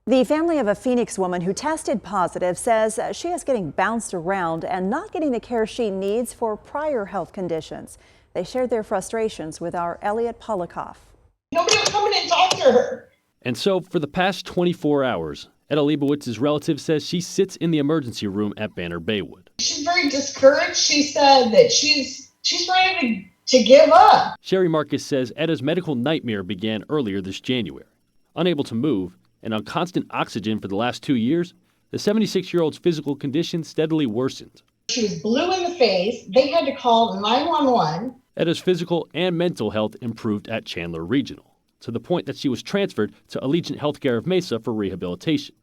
The family of a Phoenix woman who tested positive says she is getting bounced around and not getting the care she needs for prior health conditions. They shared their frustrations with our Elliot Polikoff. Nobody will come in and talk to her. And so for the past 24 hours, Etta Leibowitz's relative says she sits in the emergency room at Banner Baywood. She's very discouraged. She said that she's ready to give up. Sherry Marcus says Etta's medical nightmare began earlier this January. Unable to move and on constant oxygen for the last 2 years, the 76-year-old's physical condition steadily worsened. She was blue in the face. They had to call 911. Etta's physical and mental health improved at Chandler Regional, to the point that she was transferred to Allegiant Healthcare of Mesa for rehabilitation.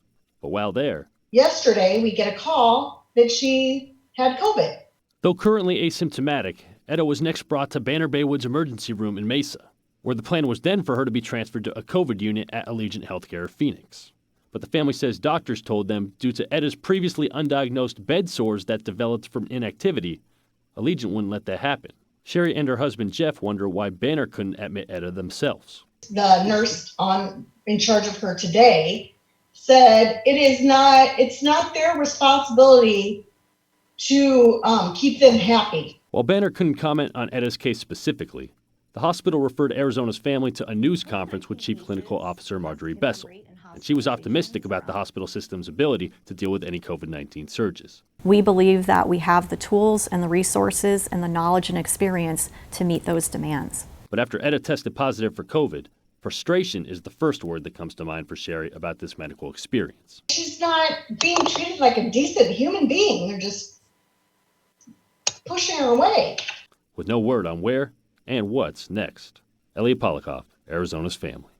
But while there, yesterday we get a call that she had COVID. Though currently asymptomatic, Etta was next brought to Banner Baywood's emergency room in Mesa, where the plan was then for her to be transferred to a COVID unit at Allegiant Healthcare of Phoenix. But the family says doctors told them due to Etta's previously undiagnosed bed sores that developed from inactivity, Allegiant wouldn't let that happen. Sherry and her husband Jeff wonder why Banner couldn't admit Etta themselves. The nurse in charge of her today said it's not their responsibility to keep them happy. While Banner couldn't comment on Etta's case specifically, the hospital referred Arizona's family to a news conference with Chief Clinical Officer Marjorie Bessel, and she was optimistic about the hospital system's ability to deal with any COVID-19 surges. We believe that we have the tools and the resources and the knowledge and experience to meet those demands. But after Etta tested positive for COVID, frustration is the first word that comes to mind for Sherry about this medical experience. She's not being treated like a decent human being. They're just pushing her away. With no word on where and what's next. Elliot Polikoff, Arizona's Family.